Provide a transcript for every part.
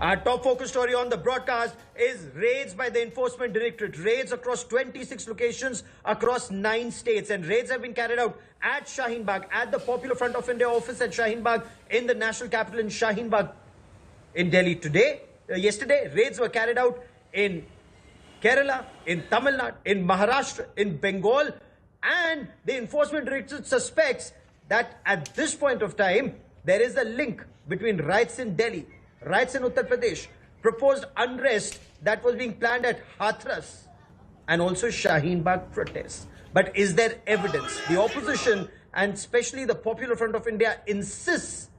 Our top focus story on the broadcast is raids by the Enforcement Directorate. Raids across 26 locations across 9 states. And raids have been carried out at Shaheen Bagh, at the Popular Front of India office at Shaheen Bagh in the national capital in Shaheen Bagh in Delhi. Yesterday, raids were carried out in Kerala, in Tamil Nadu, in Maharashtra, in Bengal. And the Enforcement Directorate suspects that at this point of time, there is a link between riots in Delhi, riots in Uttar Pradesh, proposed unrest that was being planned at Hathras, and also Shaheen Bagh protests. But is there evidence? The opposition, and especially the Popular Front of India, insists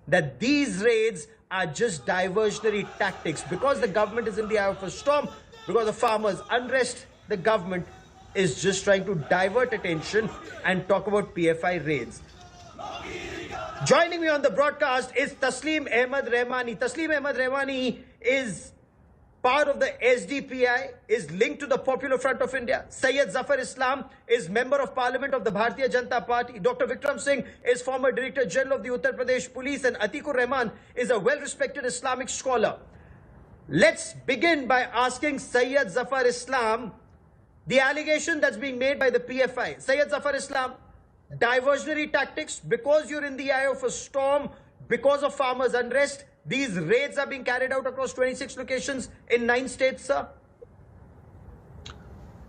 that these raids are just diversionary tactics. Because the government is in the eye of a storm, because of farmers' unrest, the government is just trying to divert attention and talk about PFI raids. Joining me on the broadcast is Tasleem Ahmed Rahmani. Tasleem Ahmed Rahmani is part of the SDPI, is linked to the Popular Front of India. Syed Zafar Islam is Member of Parliament of the Bharatiya Janata Party. Dr. Vikram Singh is former Director General of the Uttar Pradesh Police. And Atikur Rahman is a well-respected Islamic scholar. Let's begin by asking Syed Zafar Islam the allegation that's being made by the PFI. Syed Zafar Islam, diversionary tactics, because you're in the eye of a storm, because of farmers' unrest, these raids are being carried out across 26 locations in 9 states, sir?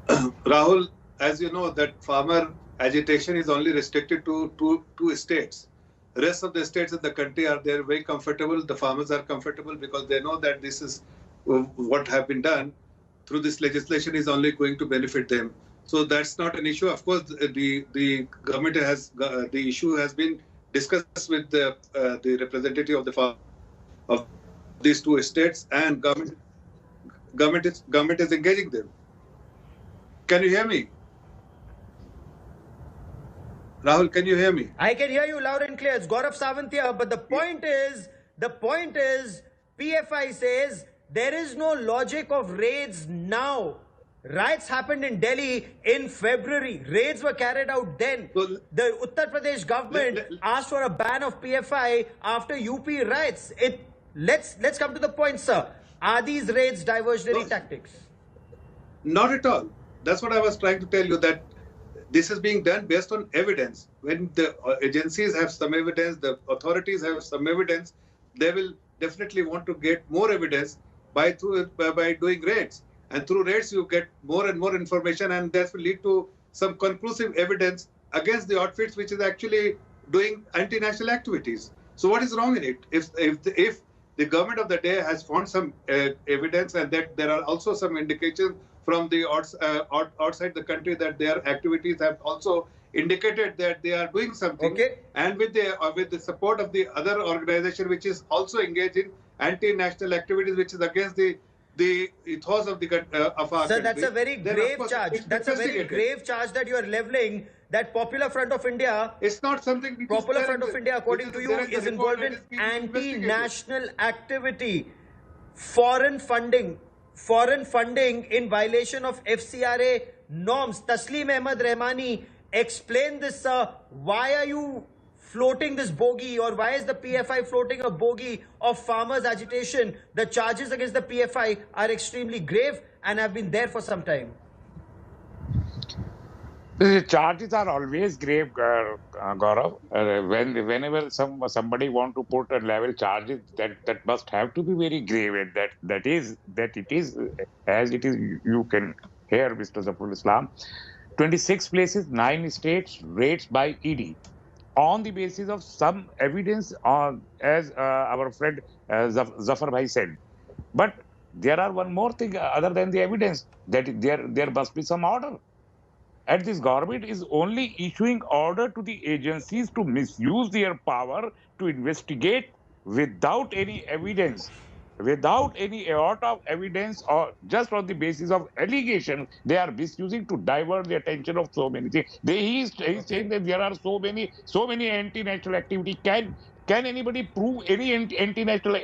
Rahul, as you know, that farmer agitation is only restricted to two states. The rest of the states in the country are there very comfortable. The farmers are comfortable because they know that this is what have been done through this legislation is only going to benefit them. So that's not an issue. Of course, the government has the issue has been discussed with the representative of these 2 states, and government is engaging them. Can you hear me, Rahul? Can you hear me? I can hear you loud and clear. It's Gaurav Sawant here. But the point is, PFI says there is no logic of raids now. Riots happened in Delhi in February. Raids were carried out then. So, the Uttar Pradesh government asked for a ban of PFI after UP riots. Let's come to the point, sir. Are these raids diversionary tactics? Not at all. That's what I was trying to tell you, that this is being done based on evidence. When the agencies have some evidence, the authorities have some evidence, they will definitely want to get more evidence by doing raids. And through raids, you get more and more information, and that will lead to some conclusive evidence against the outfits which is actually doing anti-national activities. So what is wrong in it? If the government of the day has found some evidence, and that there are also some indications from the outside the country that their activities have also indicated that they are doing something, and with the support of the other organization which is also engaged in anti-national activities, which is against the ethos of our Sir, country. that's a very grave charge. That's a very grave charge that you are leveling. That Popular Front of India, it's not something. Popular Front of India, according to you, is involved in anti-national activity, foreign funding in violation of FCRA norms. Tasleem Ahmed Rahmani, explain this, sir. Why are you floating this bogey, or why is the PFI floating a bogey of farmers' agitation? The charges against the PFI are extremely grave and have been there for some time. The charges are always grave, Gaurav. Whenever somebody want to put a level charges, that must have to be very grave, and that it is as it is. You can hear Mr. Zafar Islam. 26 places, 9 states, raids by ED. On the basis of some evidence, as our friend Zafar Bhai said. But there are one more thing other than the evidence, that there must be some order. And this government is only issuing order to the agencies to misuse their power to investigate without any evidence. Without any iota of evidence, or just on the basis of allegation, they are misusing to divert the attention of so many things. He's saying that there are so many anti-national activity. Can anybody prove any anti-national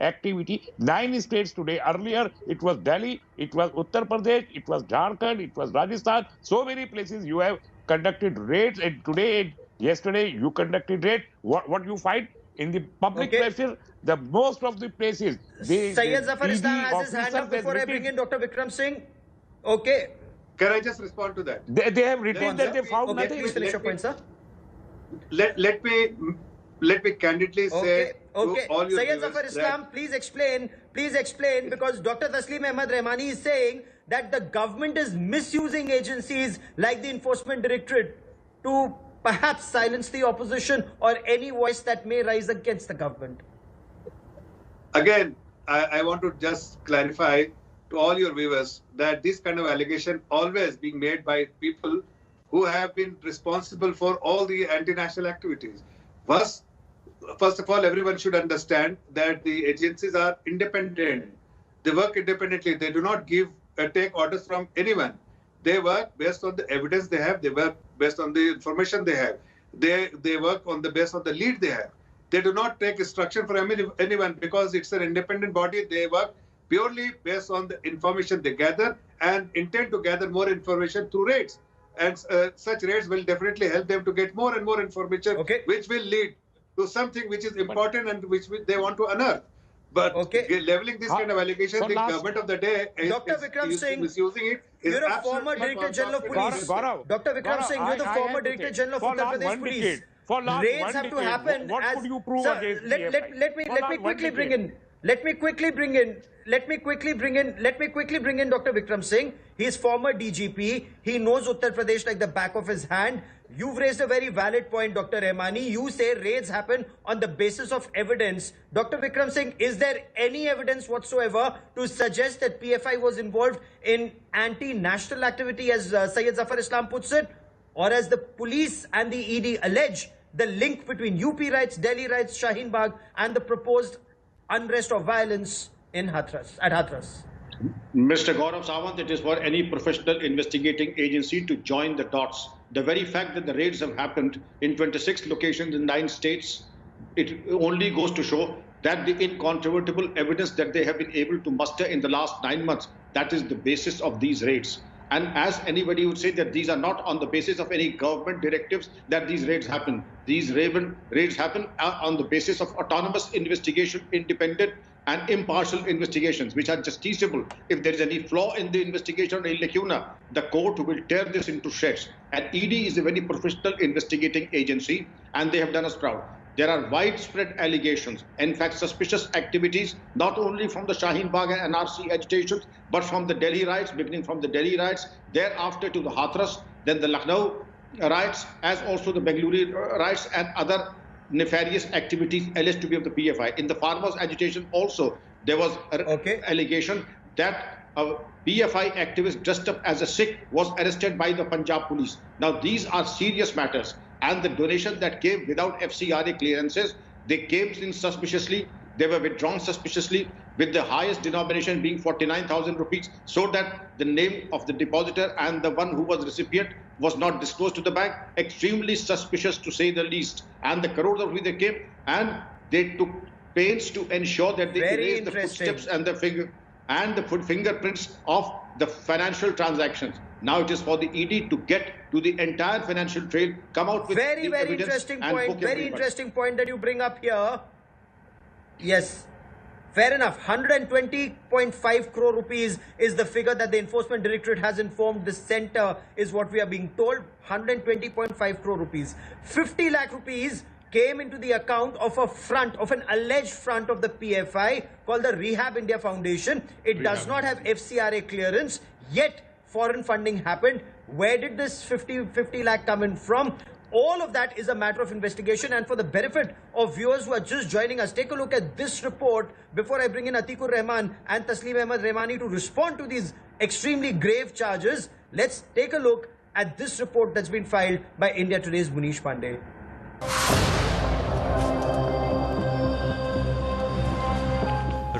activity? 9 states today. Earlier, it was Delhi, it was Uttar Pradesh, it was Jharkhand, it was Rajasthan. So many places you have conducted raids, and today, yesterday, you conducted raid. What you find in the public pressure? The most of the places, Syed Zafar ED Islam has his hand officers, up before I bring in Dr. Vikram Singh. Okay. Can I just respond to that? They have written Then that they found Okay, nothing. please finish your point, sir. Let me candidly say Okay. to all your Syed viewers Zafar that- Islam, please explain, because Dr. Taslim Ahmad Rahmani is saying that the government is misusing agencies like the Enforcement Directorate to perhaps silence the opposition or any voice that may rise against the government. Again, I want to just clarify to all your viewers that this kind of allegation always being made by people who have been responsible for all the anti-national activities. First of all, everyone should understand that the agencies are independent. They work independently. They do not take orders from anyone. They work based on the evidence they have. They work based on the information they have. They work on the basis of the lead they have. They do not take instruction from anyone because it's an independent body. They work purely based on the information they gather and intend to gather more information through raids. And such raids will definitely help them to get more and more information, which will lead to something which is important and which they want to unearth. But leveling this kind of allegation, the government of the day is misusing it. You're a former Director General of Police. Dr. Vikram Singh, you're the former Director General of Uttar Pradesh Police. Raids have to happen. What could you prove against let me quickly bring in. Let me quickly bring in Dr. Vikram Singh. He is former DGP. He knows Uttar Pradesh like the back of his hand. You've raised a very valid point, Dr. Rahmani. You say raids happen on the basis of evidence. Dr. Vikram Singh, is there any evidence whatsoever to suggest that PFI was involved in anti-national activity, as Syed Zafar Islam puts it? Or as the police and the ED allege, the link between UP riots, Delhi riots, Shaheen Bagh and the proposed unrest or violence in at Hathras? Mr. Gaurav Sawant, it is for any professional investigating agency to join the dots. The very fact that the raids have happened in 26 locations in 9 states, it only goes to show that the incontrovertible evidence that they have been able to muster in the last 9 months, that is the basis of these raids. And as anybody would say that these are not on the basis of any government directives that these raids happen. These raids happen on the basis of autonomous investigation, independent and impartial investigations, which are justiciable. If there is any flaw in the investigation or any lacuna, the court will tear this into shreds. And ED is a very professional investigating agency, and they have done us proud. There are widespread allegations, in fact, suspicious activities, not only from the Shaheen Bagh and NRC agitations, but from the Delhi riots, beginning from the Delhi riots, thereafter to the Hathras, then the Lucknow riots, as also the Bengaluru riots and other nefarious activities alleged to be of the PFI. In the farmers' agitation also, there was an allegation that a PFI activist dressed up as a Sikh was arrested by the Punjab police. Now, these are serious matters. And the donation that came without FCRA clearances, they came in suspiciously, they were withdrawn suspiciously, with the highest denomination being 49,000 rupees, so that the name of the depositor and the one who was recipient was not disclosed to the bank. Extremely suspicious, to say the least. And the crores of which they came, and they took pains to ensure that they erased the footsteps and the fingerprints of the financial transactions. Now it is for the ED to get to the entire financial trail, come out with very interesting point. Very interesting point that you bring up here. Yes, fair enough. 120.5 crore rupees is the figure that the Enforcement Directorate has informed the centre, is what we are being told. 120.5 crore rupees. 50 lakh rupees came into the account of an alleged front of the PFI called the Rehab India Foundation. It does not have FCRA clearance, yet foreign funding happened. Where did this 50 lakh come in from? All of that is a matter of investigation. And for the benefit of viewers who are just joining us, take a look at this report before I bring in Atikur Rahman and Taslim Ahmad Rahmani to respond to these extremely grave charges. Let's take a look at this report that's been filed by India Today's Munish Pandey.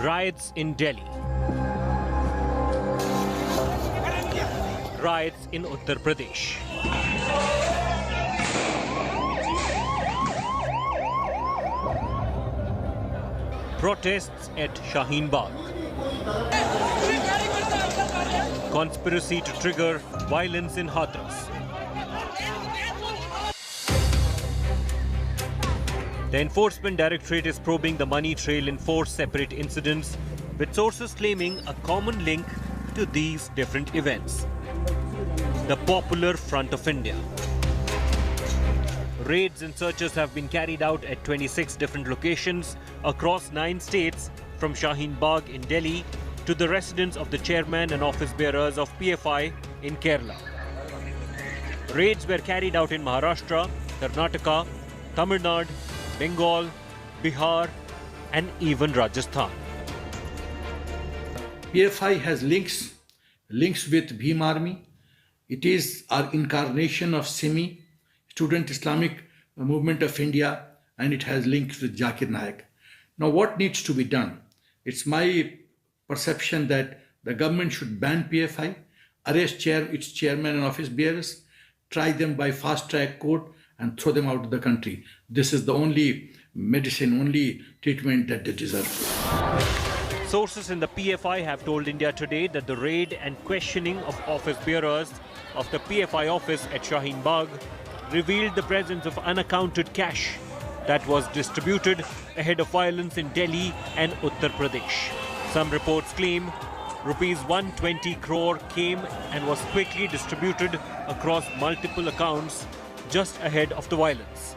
Riots in Delhi. Riots in Uttar Pradesh. Protests at Shaheen Bagh. Conspiracy to trigger violence in Hathras. The Enforcement Directorate is probing the money trail in 4 separate incidents, with sources claiming a common link to these different events. The Popular Front of India. Raids and searches have been carried out at 26 different locations across 9 states, from Shaheen Bagh in Delhi to the residence of the chairman and office bearers of PFI in Kerala. Raids were carried out in Maharashtra, Karnataka, Tamil Nadu, Bengal, Bihar and even Rajasthan. PFI has links with Bhim Army. It is our incarnation of SIMI, Student Islamic Movement of India, and it has links with Zakir Naik. Now, what needs to be done? It's my perception that the government should ban PFI, arrest its chairman and office bearers, try them by fast-track court, and throw them out of the country. This is the only medicine, only treatment that they deserve. Sources in the PFI have told India Today that the raid and questioning of office bearers of the PFI office at Shaheen Bagh revealed the presence of unaccounted cash that was distributed ahead of violence in Delhi and Uttar Pradesh. Some reports claim rupees 120 crore came and was quickly distributed across multiple accounts just ahead of the violence.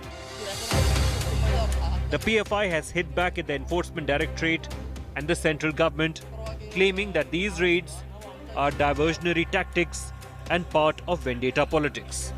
The PFI has hit back at the Enforcement Directorate and the central government, claiming that these raids are diversionary tactics and part of vendetta politics.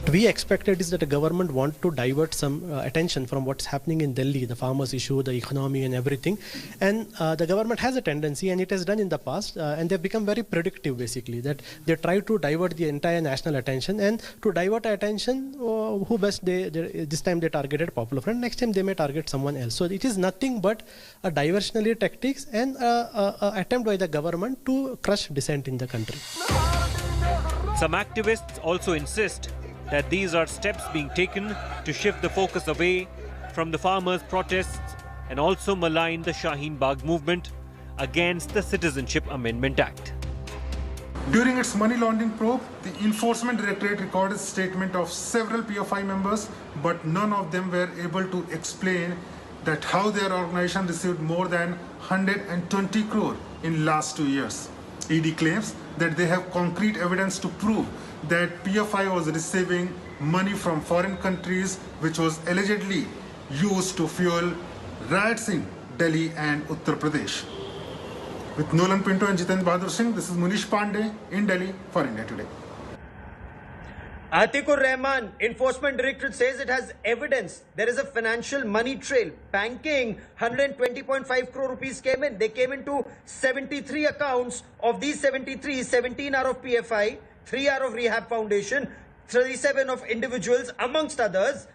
What we expected is that the government want to divert some attention from what's happening in Delhi, the farmers' issue, the economy and everything. And the government has a tendency, and it has done in the past, and they've become very predictive basically, that they try to divert the entire national attention. And to divert attention, who best, this time they targeted Popular Front, next time they may target someone else. So it is nothing but a diversionary tactics and attempt by the government to crush dissent in the country. Some activists also insist that these are steps being taken to shift the focus away from the farmers' protests and also malign the Shaheen Bagh movement against the Citizenship Amendment Act. During its money laundering probe, the Enforcement Directorate recorded statement of several PFI members, but none of them were able to explain that how their organization received more than 120 crore in last 2 years. ED claims that they have concrete evidence to prove that PFI was receiving money from foreign countries, which was allegedly used to fuel riots in Delhi and Uttar Pradesh. With Nolan Pinto and Jitendra Bahadur Singh, this is Munish Pandey in Delhi for India Today. Atikur Rahman, Enforcement Directorate says it has evidence. There is a financial money trail. Banking, 120.5 crore rupees came in. They came into 73 accounts. Of these 73, 17 are of PFI, 3 are of Rehab Foundation, 37 of individuals, amongst others.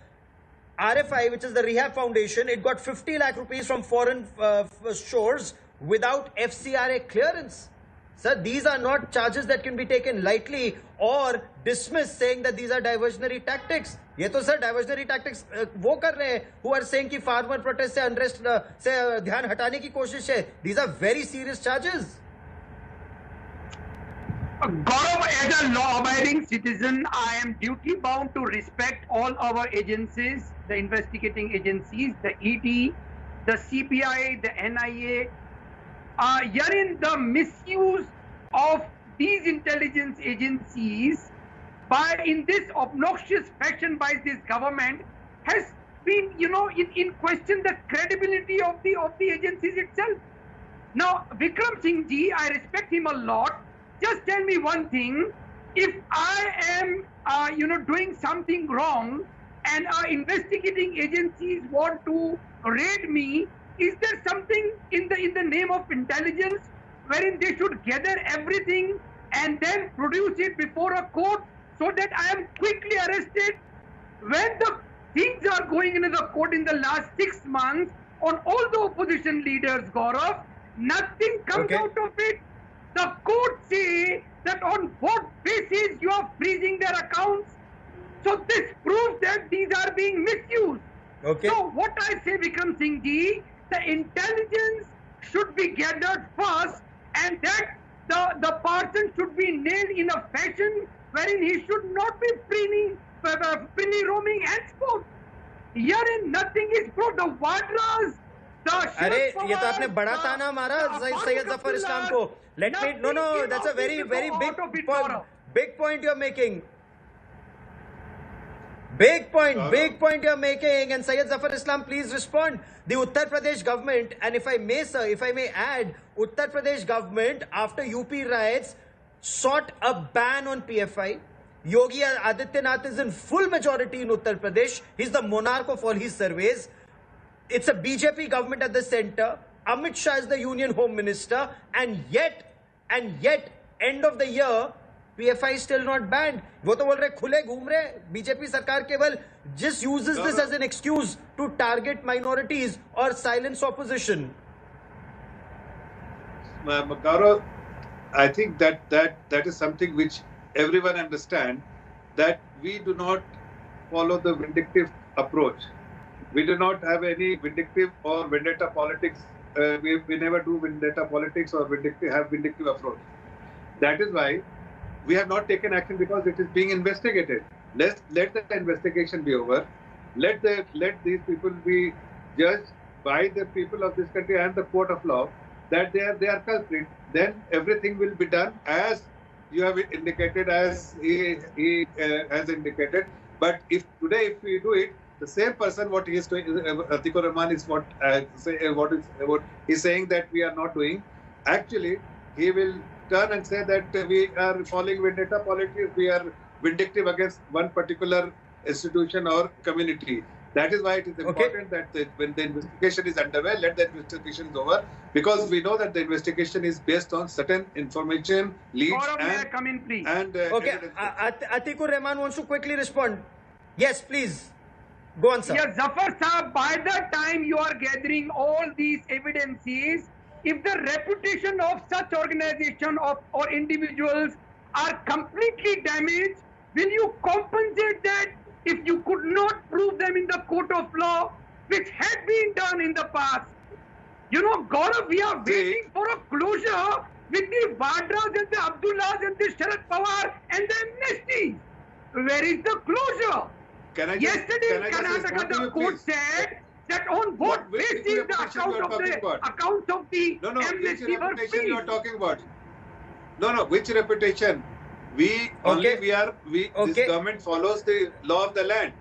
RFI, which is the Rehab Foundation, it got 50 lakh rupees from foreign shores without FCRA clearance. Sir, these are not charges that can be taken lightly or dismissed, saying that these are diversionary tactics. ये तो sir diversionary tactics वो कर रहे हैं who are saying कि farmer protest से unrest से ध्यान हटाने की कोशिश है. These are very serious charges. Gaurav, as a law-abiding citizen, I am duty-bound to respect all our agencies, the investigating agencies, the ED, the CBI, the NIA. Herein, the misuse of these intelligence agencies in this obnoxious fashion by this government has been, in question the credibility of the agencies itself. Now, Vikram Singh ji, I respect him a lot. Just tell me one thing: if I am, doing something wrong, and investigating agencies want to raid me, is there something in the name of intelligence wherein they should gather everything and then produce it before a court so that I am quickly arrested? When the things are going into the court in the last 6 months on all the opposition leaders, Gaurav, nothing comes out of it. The court say that on what basis you are freezing their accounts. So this proves that these are being misused. So what I say, Vikram Singh ji, the intelligence should be gathered first, and that the person should be nailed in a fashion wherein he should not be freely roaming henceforth. Herein nothing is proved. The Vadras, the अरे Sharad ये तो आपने Pawar, बड़ा the ताना मारा Farooq Syed Zafar Abdullah, इस्लाम को. Let me no nothing that's a came very out very of big it, point, Gaurav. big point you're making. Big point you're making. And Syed Zafar Islam, please respond. The Uttar Pradesh government, and if I may, sir, if I may add, Uttar Pradesh government, after UP riots, sought a ban on PFI. Yogi Adityanath is in full majority in Uttar Pradesh. He's the monarch of all his surveys. It's a BJP government at the center. Amit Shah is the Union Home Minister. And yet, end of the year, PFI is still not banned. वो तो बोल रहे खुले घूम रहे. BJP सरकार केवल just uses this as an excuse to target minorities or silence opposition. Gaurav, I think that is something which everyone understands, that we do not follow the vindictive approach. We do not have any vindictive or vendetta politics. We never do vendetta politics or vindictive approach. That is why we have not taken action, because it is being investigated. Let the investigation be over. Let these people be judged by the people of this country and the court of law that they are culprit. Then everything will be done as you have indicated, as he has indicated. But if we do it, the same person, what he is doing, Atikur Rahman is what he's saying that we are not doing. Actually, he will turn and say that we are following vendetta politics, we are vindictive against one particular institution or community. That is why it is important that when the investigation is underway, let the investigation is over, because we know that the investigation is based on certain information, leads, Gaurav, may I come in, please? Okay, Atikur Rahman wants to quickly respond. Yes, please. Go on, sir. Yes, Zafar Saab, by the time you are gathering all these evidences, if the reputation of such organization or individuals are completely damaged, will you compensate that if you could not prove them in the court of law, which had been done in the past? You know, Gaurav, we are waiting for a closure with the Vadras and the Abdullahs and the Sharad Pawar and the amnesties. Where is the closure? Yesterday in Karnataka, the court said that on what basis the accounts of the amnesty were which reputation free. you are talking about? No, which reputation? This government follows the law of the land,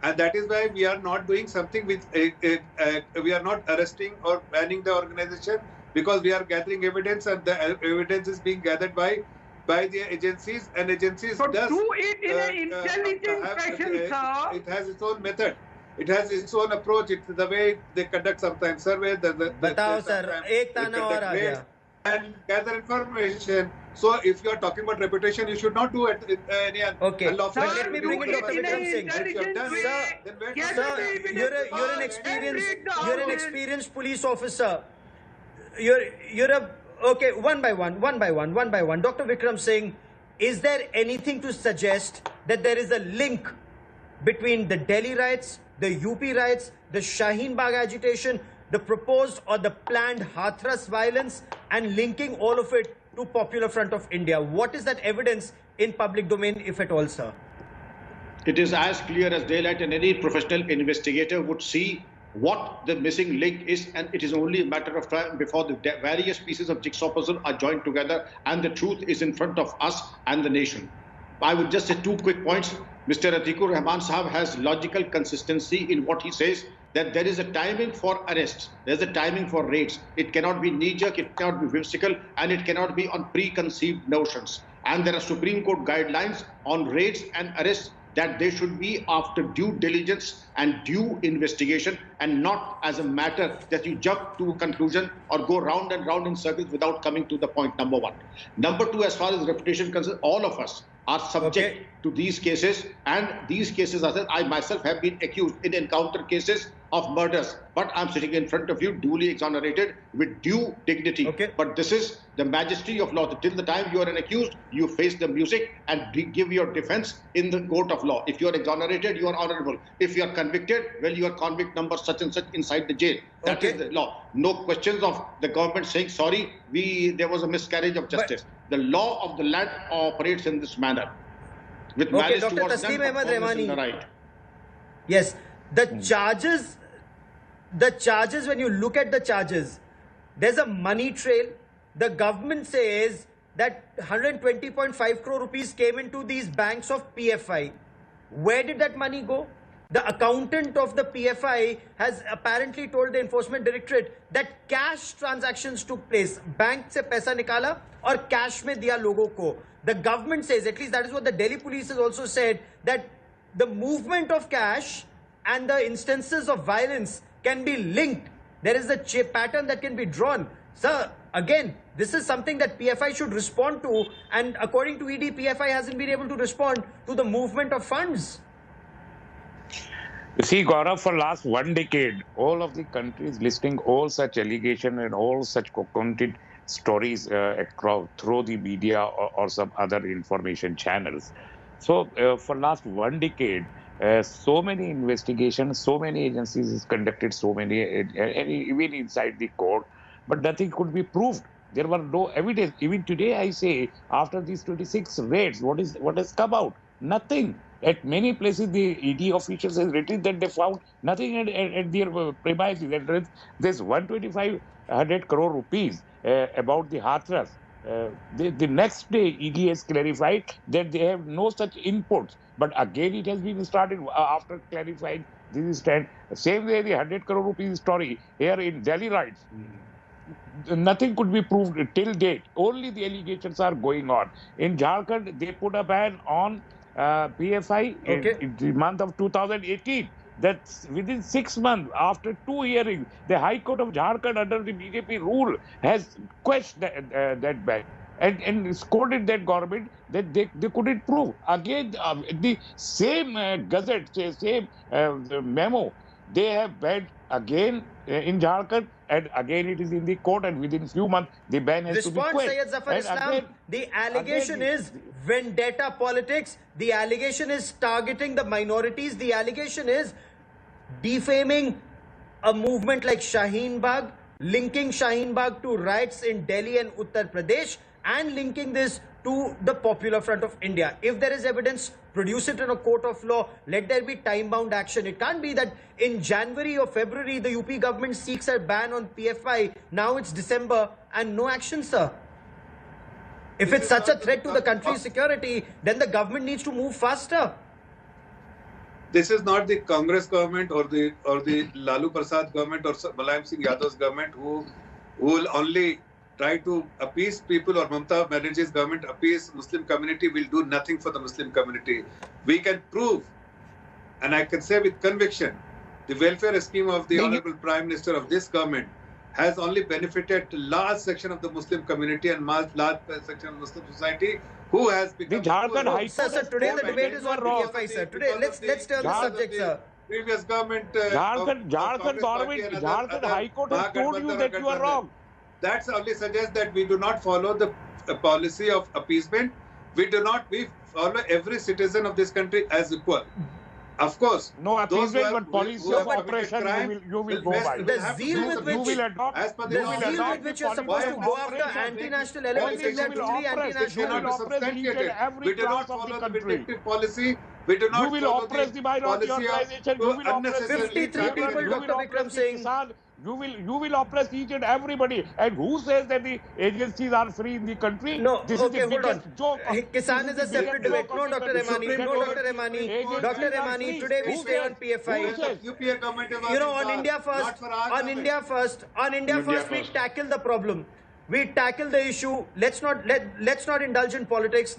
and that is why we are not doing something with we are not arresting or banning the organization, because we are gathering evidence, and the evidence is being gathered by the agencies, and agencies So do it in an intelligent fashion, sir. It has its own method. It has its own approach. It's the way they conduct sometimes surveys. बताओ sir, एक ताना और आ गया. And gather information. So if you are talking about reputation, you should not do it any unlawful. Sir, let me bring in Dr. Vikram Singh. Sir, you're an experienced police officer. You're a okay. One by one. Dr. Vikram Singh, is there anything to suggest that there is a link between the Delhi riots, the UP riots, the Shaheen Bagh agitation, the proposed or the planned Hathras violence, and linking all of it to Popular Front of India? What is that evidence in public domain, if at all, sir? It is as clear as daylight, and any professional investigator would see what the missing link is, and it is only a matter of time before the various pieces of jigsaw puzzle are joined together and the truth is in front of us and the nation. I would just say two quick points. Mr. Atikur Rahman Sahab has logical consistency in what he says, that there is a timing for arrests, there's a timing for raids. It cannot be knee-jerk, it cannot be whimsical, and it cannot be on preconceived notions. And there are Supreme Court guidelines on raids and arrests, that they should be after due diligence and due investigation, and not as a matter that you jump to a conclusion or go round and round in circles without coming to the point, number one. Number two, as far as reputation concerns, all of us are subject to these cases, and these cases, as I myself have been accused in encounter cases of murders, but I'm sitting in front of you duly exonerated with due dignity. But this is the majesty of law. Till the time you are an accused, you face the music and give your defense in the court of law. If you are exonerated, you are honorable. If you are convicted, well, you are convict number such and such inside the jail. That is the law. No questions of the government saying, sorry, there was a miscarriage of justice. The law of the land operates in this manner. With malice Dr. towards them, Taslim Ahmed performance in Rahmani. the right. Yes. The charges, when you look at the charges, there's a money trail. The government says that 120.5 crore rupees came into these banks of PFI. Where did that money go? The accountant of the PFI has apparently told the Enforcement Directorate that cash transactions took place. Bank se paisa nikala aur cash mein diya logo ko. The government says, at least that is what the Delhi police has also said, that the movement of cash and the instances of violence can be linked. There is a pattern that can be drawn. Sir, again, this is something that PFI should respond to, and according to ED, PFI hasn't been able to respond to the movement of funds. You see, Gaurav, for last 1 decade, all of the countries listing all such allegations and all such content stories across through the media or some other information channels. So for last 1 decade, so many investigations, so many agencies has conducted, so many, even inside the court, but nothing could be proved. There were no evidence. Even today, I say, after these 26 raids, what has come out? Nothing. At many places, the ED officials has written that they found nothing at their premises. And there's 125 crore rupees about the Hathras. The next day, ED has clarified that they have no such inputs. But again, it has been started after clarifying this is stand. Same way, the 100 crore rupees story here in Delhi riots. Nothing could be proved till date. Only the allegations are going on. In Jharkhand, they put a ban on PFI in the month of 2018. That's within 6 months, after 2 hearings, the High Court of Jharkhand under the BJP rule has quashed that ban and scolded that government that they couldn't prove. Again, the same gazette, same memo, they have banned again in Jharkhand, and again it is in the court, and within few months the ban has to be quashed. Syed Zafar Islam, the allegation is vendetta politics. The allegation is targeting the minorities. The allegation is defaming a movement like Shaheen Bagh, linking Shaheen Bagh to riots in Delhi and Uttar Pradesh, and linking this to the Popular Front of India. If there is evidence, produce it in a court of law. Let there be time-bound action. It can't be that in January or February, the UP government seeks a ban on PFI. Now it's December and no action, sir. If it's such a threat to the country's security, then the government needs to move faster. This is not the Congress government or the Lalu Prasad government or Mulayam Singh Yadav's government who will only try to appease people, or Mamata Banerjee's government appease Muslim community will do nothing for the Muslim community. We can prove, and I can say with conviction, the welfare scheme of the Honorable Prime Minister of this government has only benefited a large section of the Muslim community and large section of Muslim society who has become... Sir, today the debate is on PFI, sir. Today, let's turn the subject, sir. Previous government... Jharkhand High Court has told you that you are wrong. That only suggests that we do not follow the policy of appeasement. We follow every citizen of this country as equal. Of course, no appeasement, but policy of operation you will go by. The zeal with which you're supposed to go after anti-national elements is truly anti-national. We do not follow the vindictive policy. We do not you will oppress the minority organization. You will oppress 53 people, Dr. Vikram Singh. You will oppress each and everybody. And who says that the agencies are free in the country? No, this okay, is the hold on. Joke Kisan is a separate debate. No, Dr. Remani. No, Dr. Remani. Dr. Remani, today we stay on PFI. You know, on India First, we tackle the problem. We tackle the issue. Let's not indulge in politics.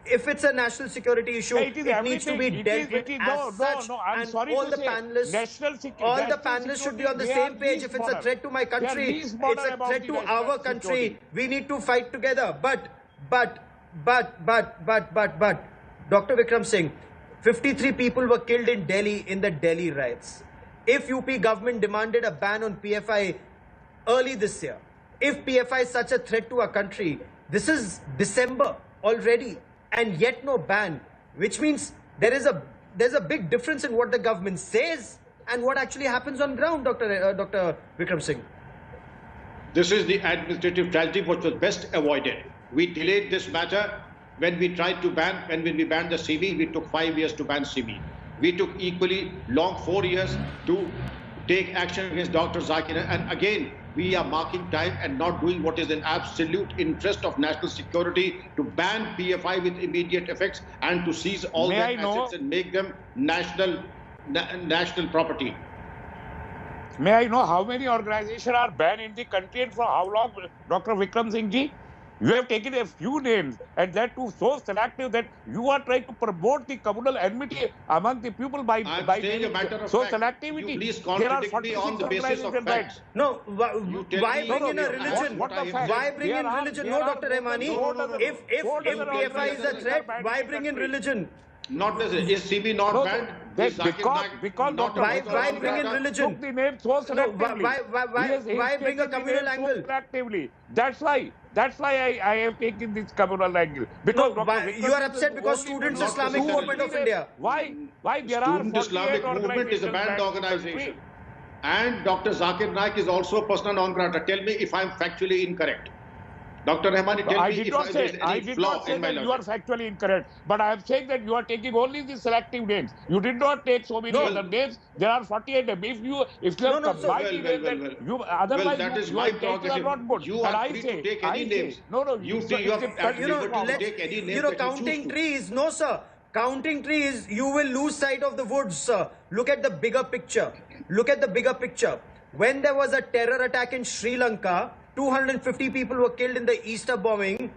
If it's a national security issue, it needs to be dealt with as such. And all the panelists should be on the same page. If it's a threat to my country, it's a threat to our country. We need to fight together. But, Dr. Vikram Singh, 53 people were killed in Delhi in the Delhi riots. If UP government demanded a ban on PFI early this year, if PFI is such a threat to our country, this is December already, and yet no ban, which means there's a big difference in what the government says and what actually happens on ground, Dr. Vikram Singh. This is the administrative tragedy which was best avoided. We delayed this matter when we tried to ban, when we banned the CB, we took 5 years to ban CB. We took equally long 4 years to take action against Dr. Zakir. And again, we are marking time and not doing what is in absolute interest of national security to ban PFI with immediate effects and to seize all their assets and make them national property. May I know how many organizations are banned in the country and for how long, Dr. Vikram Singh ji? You have taken a few names, and that too so selective that you are trying to promote the communal enmity among the people by saying a matter of so fact. selectivity. You please contradict me on the basis of facts. No, why bring in a religion? Why bring in religion? No, Dr. Rahmani. If PFI is a threat, why bring in religion? Not necessarily. Is CB not banned? Because why bring in religion? Took the name so selectively. Why bring a communal angle? So selectively. That's why I have taken this communal angle. Because you are upset because Students Islamic Movement of India. Why there are Student Islamic Movement is a banned organization. And Dr. Zakir Naik is also a persona non grata. Tell me if I am factually incorrect. Dr. Rahmani, tell me if there is any flaw in my logic. You are factually incorrect. But I am saying that you are taking only the selective names. You did not take so many other names. There are 48 names. If you have combined the names, then you otherwise that is you my are not good. You are free to take any names. You take any names. Counting trees, no sir. Counting trees, you will lose sight of the woods, sir. Look at the bigger picture. Look at the bigger picture. When there was a terror attack in Sri Lanka, 250 people were killed in the Easter bombing.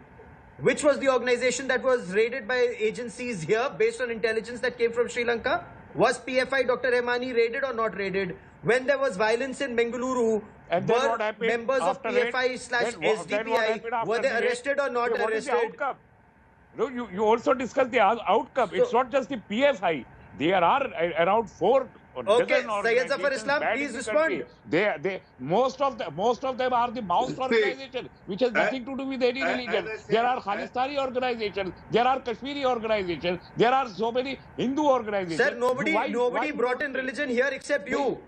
Which was the organization that was raided by agencies here based on intelligence that came from Sri Lanka? Was PFI, Dr. Rahmani, raided or not raided? When there was violence in Bengaluru, were members of PFI/SDPI, were they arrested or not arrested? No, you also discuss the outcome. It's not just the PFI. There are around 4. Okay, Syed Zafar Islam, please respond. Most of them are the Maoist organizations, which has nothing to do with any religion. There are Khalistani organizations, there are Kashmiri organizations, there are so many Hindu organizations. Sir, nobody brought in religion here except you.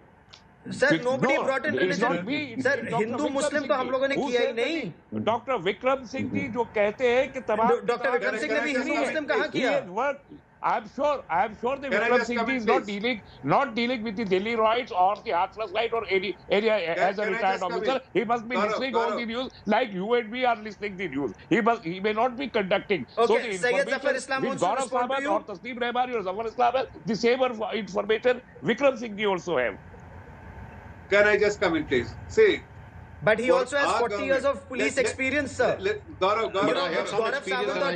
Sir, nobody brought in religion. Sir, Hindu Muslim तो हम लोगों ने किया ही नहीं. Dr. Vikram Singh ji जो कहते हैं कि तमाम Dr. Vikram Singh ने भी Hindu Muslim कहाँ किया? I am sure that Vikram Singh ji is not dealing with the Delhi riots or the Hathras riot or any area as a retired officer. He must be listening all the news like you and me are listening the news. He may not be conducting. Okay, so Syed Zafar Islam wants to respond to you. Or Tasneem Rahmani or Zafar Islam, the same information Vikram Singh ji also have. Can I just come in, please? See. But he also has 40 years of police experience, sir. Gaurav Sawant or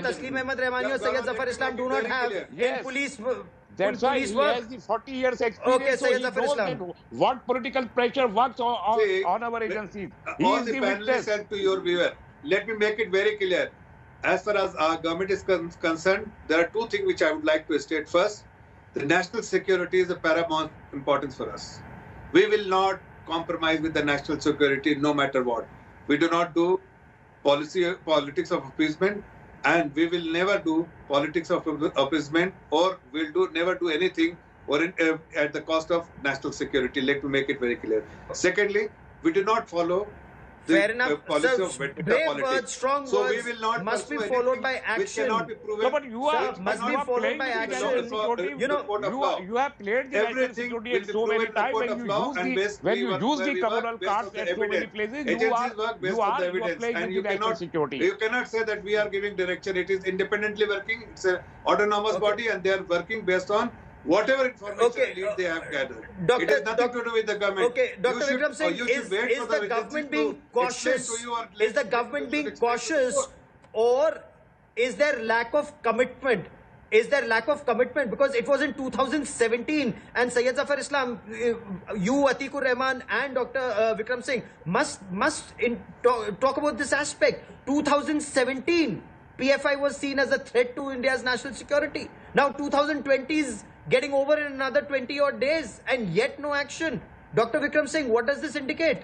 Tasneem Ahmed Rahmani or Syed Zafar Islam do not have in police. That's why he has the 40 years experience. Okay, Syed so Zafar Islam. What political pressure works on our agencies. All the panelists and to your viewer, let me make it very clear. As far as our government is concerned, there are two things which I would like to state. First, the national security is of paramount importance for us. We will not compromise with the national security no matter what. We do not do politics of appeasement, and we will never do politics of appeasement, or never do anything at the cost of national security. Let me make it very clear. Secondly, we do not follow Fair enough. Policy of brave words, strong so words we will not must be followed by action. Be proven. No, but you are must be followed by action. You know, you have played the national security at so many times. When you use the communal cards at so many places, you are playing with the national security. You cannot say that we are giving direction. It is independently working. It's an autonomous body, and they are working based on whatever information they have gathered. It has nothing to do with the government. Okay, Dr. Vikram Singh, is the government being cautious? Is the government being cautious, or is there lack of commitment? Is there lack of commitment? Because it was in 2017, and Syed Zafar Islam, you, Atikur Rahman, and Dr. Vikram Singh must talk about this aspect. 2017, PFI was seen as a threat to India's national security. Now 2020 is getting over in another 20 odd days, and yet no action. Dr. Vikram Singh, what does this indicate?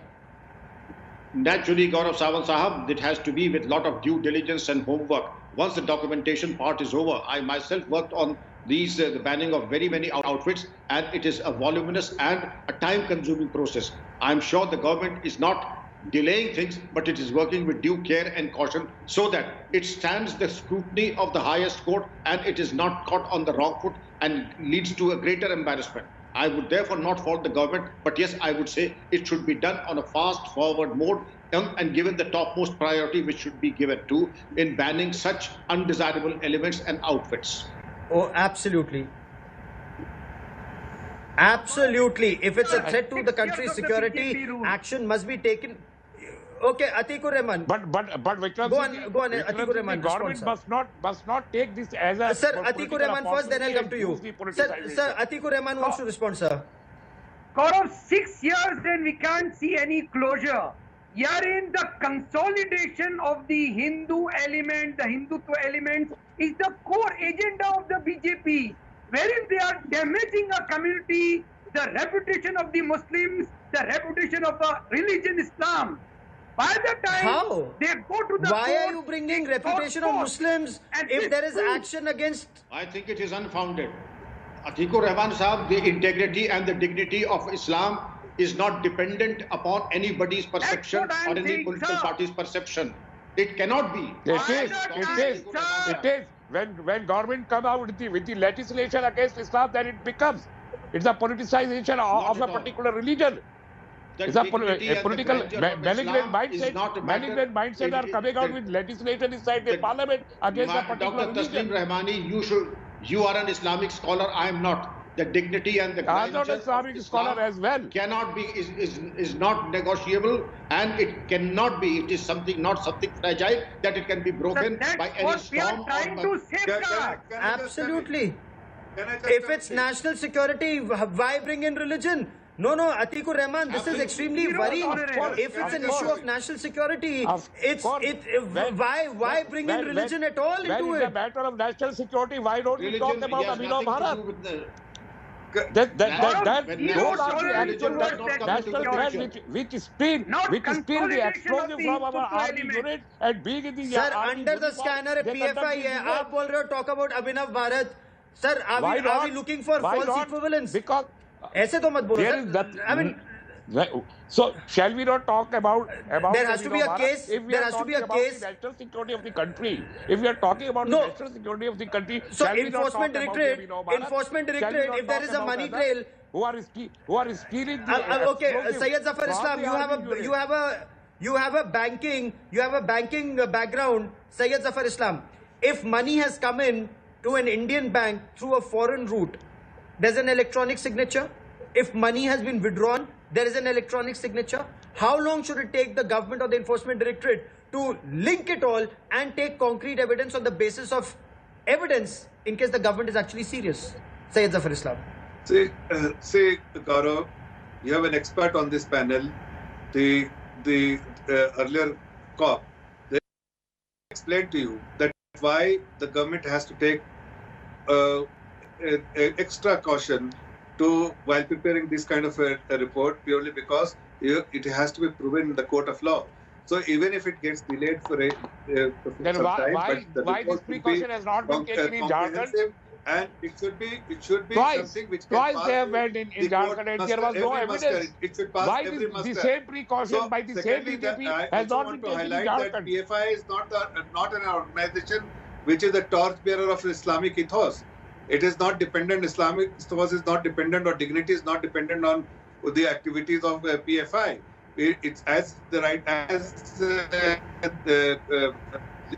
Naturally, Gaurav Sawant Sahab, it has to be with a lot of due diligence and homework. Once the documentation part is over, I myself worked on these, the banning of very many outfits, and it is a voluminous and a time-consuming process. I'm sure the government is not delaying things, but it is working with due care and caution so that it stands the scrutiny of the highest court and it is not caught on the wrong foot and leads to a greater embarrassment. I would therefore not fault the government, but yes, I would say it should be done on a fast forward mode and given the topmost priority which should be given to in banning such undesirable elements and outfits. Oh, absolutely. Absolutely. If it's a threat to the country's security, action must be taken. Okay, Atikur Rahman. But Vikram Go on, Singh, go on, Vikram Atikur Singh, Rahman, the government respond, must not take this as a Sir, political Atikur Rahman first, then I'll come to you. opportunity Sir, and use the sir, Atikur Rahman wants to respond, sir. Gaurav, 6 years and we can't see any closure. Herein, the consolidation of the Hindu element, the Hindutva element, is the core agenda of the BJP, wherein they are damaging a community, the reputation of the Muslims, the reputation of the religion Islam. By the time How? they go to the Why are court, you bringing they reputation of court, Muslims and if this there is proves- action against? I think it is unfounded. Atikur Rahman Sahab, the integrity and the dignity of Islam is not dependent upon anybody's perception what I or am any saying, political sir. party's perception. It cannot be. It is. When government come out with the legislation against Islam, then it becomes. It's a politicization of a particular religion. The It's a dignity and the political grandeur of malignant Islam is mindset. not a matter- Malignant mindset are coming out with legislation inside the parliament against a particular Dr. Taslim religion. Rahmani, you are an Islamic scholar. I am not. The dignity and the I'm not grandeur an Islamic of scholar Islam as well. cannot be is not negotiable, and it cannot be. It is not something fragile that it can be broken Sir, by that's any what we are storm. trying to safeguard. Absolutely. Can I just If it's national security, why bring in religion? No, Atikur Rahman, this is Absolutely. extremely Zero worrying. tolerance. If it's an issue of national security, Of course. why bring in religion at all into When it's a it? matter of national security, why don't we talk Religion about has Abhinav nothing to Bharat? do with the That When those are zero the tolerance actual towards national threats security. which spill Not the consolidation of explosive the from our Hindutva army element. unit and being in the Sir, army under the uniform, scanner they PFI conduct है. this आप बोल रहे हो talk about Abhinav Bharat. Sir, are Why we not? looking for Why false not? equivalence? Because ऐसे तो मत बोलो there sir. is that. I mean, So shall we not talk about There has to be Abhinav a Bharat? case- If we there are has to be talking a about case- the national security of the country, if we are talking about No. the national security of the country, So shall we not Enforcement talk about Directorate- Abhinav Bharat? Enforcement Shall we Directorate, not if there talk is a about money others trail- who are stealing the okay, explosives Syed Zafar from Islam, the you army unit. have a banking background, Syed Zafar Islam. If money has come in to an Indian bank through a foreign route, there's an electronic signature. If money has been withdrawn, there is an electronic signature. How long should it take the government or the Enforcement Directorate to link it all and take concrete evidence on the basis of evidence in case the government is actually serious? Syed Zafar Islam. See, Gaurav, you have an expert on this panel. The earlier COP, they explained to you that why the government has to take extra caution while preparing this kind of a report, purely because it has to be proven in the court of law. So even if it gets delayed for Then some time, why but the this report should be precaution has not been taken in Jharkhand? comprehensive, and it should be Twice something which can they pass have went in the court Jharkhand and there was muster, no every muster. evidence. It should pass Why every the muster. same precaution So, by the same secondly, BJP I has also not want been to taken in highlight that Jharkhand? PFI is not an organization which is the torchbearer of Islamic ethos. It is not dependent. Islamic ethos is not dependent, or dignity is not dependent on the activities of PFI. It's as the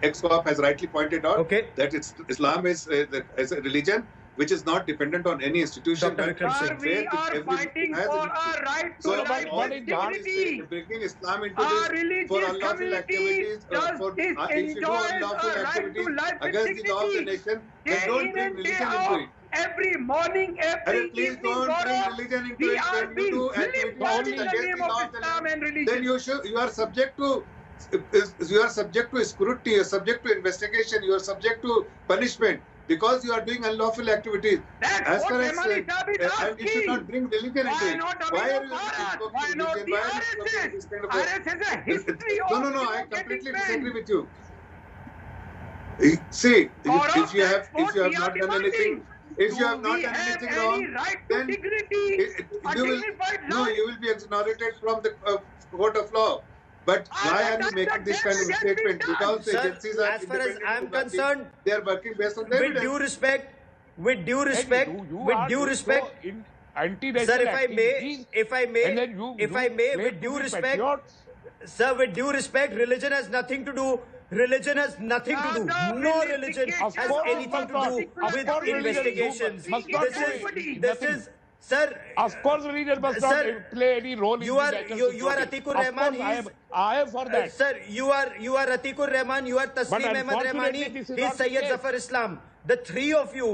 ex-cop has rightly pointed out, that Islam is a religion which is not dependent on any institution. Dr. Vikram Singh. Sir, we are fighting for our right to So, life all and it does is dignity. bringing Islam into Our this for religious unlawful community activities, if you do unlawful activities against the law of the nation, then don't bring religion into it. Every morning, every Please evening, don't bring Gaurav, religion into we it. are When you being do vilified activities in the against name the law of of the Islam and land, religion. then you are subject to scrutiny, you are subject to investigation, you are subject to punishment because you are doing unlawful activities. That's As what far as Rahmani Sahib is and you should asking. not bring religion into Why it. not Why are Abhinav you Bharat? Why invoking not the religion? Why are you invoking this kind of RSS has a history of No, I getting completely banned. disagree with you. See, Gaurav, if you have that's what we are not done anything, demanding. if you have not done anything wrong, right to then dignity, a you will dignified no, life. you will be exonerated from the court of law. But why are you making this kind of statement? Because the Sir, agencies are as far as independently I'm working, concerned, they are working based on the with evidence. due respect, with due respect, You with are due doing respect, so in anti-national sir, if I may, activities, if I may, and then you with claim due to be respect, patriots. sir, with due respect, religion has nothing to do. Religion has nothing to do. No religion Of has course, anything must to not. do Of with course, religion investigations. must not This do is, nothing. sir. Of course, religion must not Sir, play any role you in are- the national you are security. Atikur Of Rahman, course, he is- I am for that. Sir, you are Atikur Rahman, you are Taslim Ahmed unfortunately, Rahmani, this is he is not the Syed case. Zafar Islam. The three of you,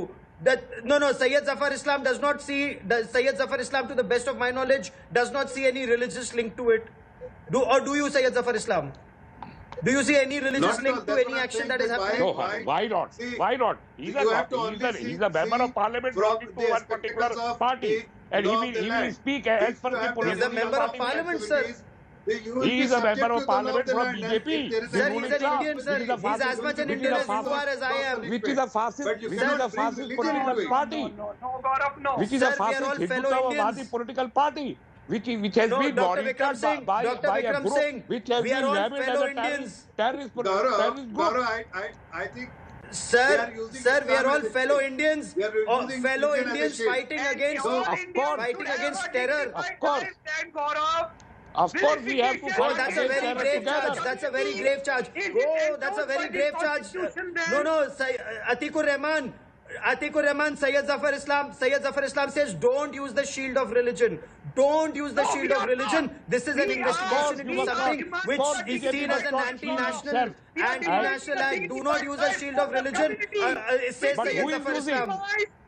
Syed Zafar Islam does not see, Syed Zafar Islam, to the best of my knowledge, does not see any religious link to it. Do you, Syed Zafar Islam? Do you see any religious Not at all. link to That's any what I'm action saying, that is that happening? No, Why- why not? See, Why not? He's you have to a only member see of parliament from belonging to the one particular spectacles of party, the and law of he the will land. speak If as per you the have political He's a member of party parliament, activities. sir. You will He be is a subject member to of the law parliament the from land, and BJP. if there is Sir, a he's ruling an class, Indian, sir. which is a He's fascist- as much an which is Indian a as you fascist- are, as I am. Which is a fascist, But you which cannot is a bring fascist religion political into it. party, No, Gaurav, no. which is Sir, a we are fascist all fellow Hindutva-Vadi Indians. political party, which has No, been Dr. Vikram monitored Singh, by Dr. a Vikram group Singh, which has we been are all labeled as fellow a Indians. terrorist group. Gaurav, I think They Sir, are using sir, we are Islam all as a fellow shield. Indians, They are using fellow religion as a Indians shield. fighting against, all of Indians course. should fighting have against a terror. dignified Of course. lifetime, Gaurav. Of course, we have to Verification fight Oh, that's a against very terror grave charge. together. That's a very grave charge. Is it Oh, that's a endorsed very by the grave charge. Constitution then? No, Atikur Rahman, Syed Zafar Islam says, don't use the shield of religion. Don't use the No, shield we of are religion. not. This is an We investigation are into not. something We which are is not. seen as an We are anti-national, not. anti-national act. Do not use a shield of religion. Says But Syed who is Zafar using? Islam.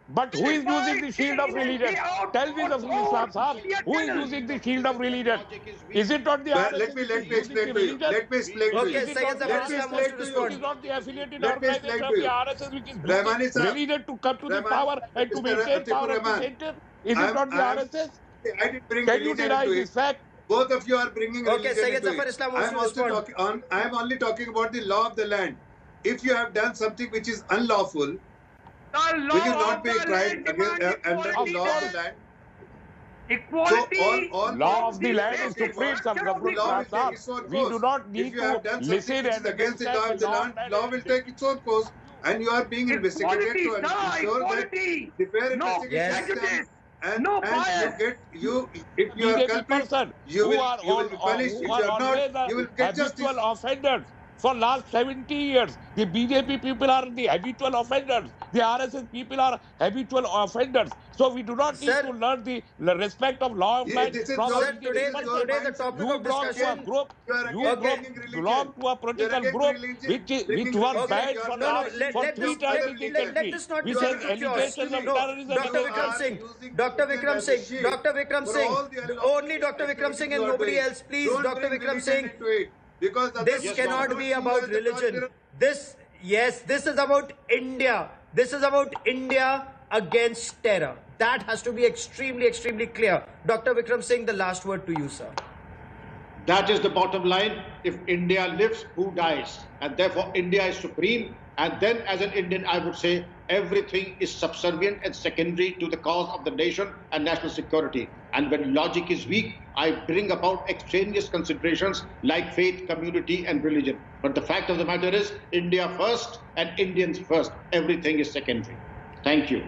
But who is using the shield of religion? Tell me, the Islam Sahib, who is using the shield of religion? Is it not the Well, RSS let me which is using explain the to you. religion? Let me explain to Okay, you. Is it Syed not the Zafar Let me Islam RSS wants to explain to which you. is not the affiliated Let me organization explain of to the you. RSS which is Rahmani sir, religion to come to the Rahman- power and to Mr. maintain Atikur power at the Rahman, center? Is it I'm- not the I'm- RSS? I didn't bring Can you religion deny into this it. fact? Both of you are bringing Okay, religion Syed into Zafar it. Islam wants I'm to also respond. I am only talking about the law of the land. If you have done something which is unlawful, The law will you of not be the tried land against demands under the equality law of there. the land? Equality. all Law of the the land is basic supreme, structure of the Samgapur law will take Prasad. its own We course. do not need If you have to done something listen which is and against the accept law of the land, law will take its own course, and you are being investigated Equality, to sir, ensure that equality. the fair No investigation is done. prejudice. And No you bias. get if you are BJP culprit, person you who will are be punished. If who you are are always not, you will get justice. habitual offenders. For last 70 years, the BJP people are the habitual offenders. The RSS people are habitual offenders. So we do not need Sir, to learn the respect of law of Yeah, land this is from your- a Sir, BJP today person. the topic You of belong to a discussion. group. You are You against Okay. bringing religion. belong to a political against group religion, which bringing was religion. banned You are for not last let- for let 3 this- times let- in let- this let this not country. be Which a has chaos. allegations of No, terrorism. Dr. You Vikram are Singh, using Dr. religion Vikram as a Singh, shield Dr. Vikram for Singh, all the unlawful only Dr. Vikram activities Singh you and are nobody doing. else. Please, Don't Dr. bring Vikram religion Singh. into it, because This others cannot will be use about as a religion. counter- This is about India. This is about India against terror. That has to be extremely, extremely clear. Dr. Vikram Singh, the last word to you, sir. That is the bottom line. If India lives, who dies? And therefore, India is supreme. And then, as an Indian, I would say everything is subservient and secondary to the cause of the nation and national security. And when logic is weak, I bring about extraneous considerations like faith, community, and religion. But the fact of the matter is, India first and Indians first. Everything is secondary. Thank you.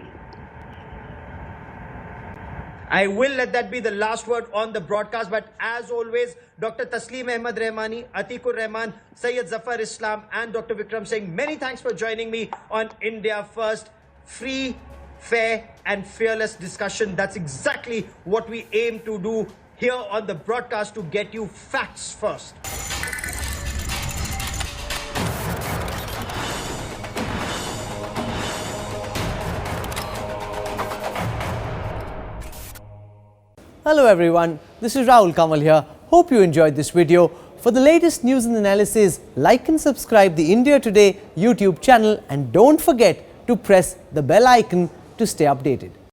I will let that be the last word on the broadcast. But as always, Dr. Taslim Ahmed Rahmani, Atikur Rahman, Syed Zafar Islam, and Dr. Vikram Singh, many thanks for joining me on India First. Free, fair, and fearless discussion. That's exactly what we aim to do here on the broadcast, to get you facts first. Hello everyone, this is Rahul Kamal here. Hope you enjoyed this video. For the latest news and analysis, like and subscribe the India Today YouTube channel, and don't forget to press the bell icon to stay updated.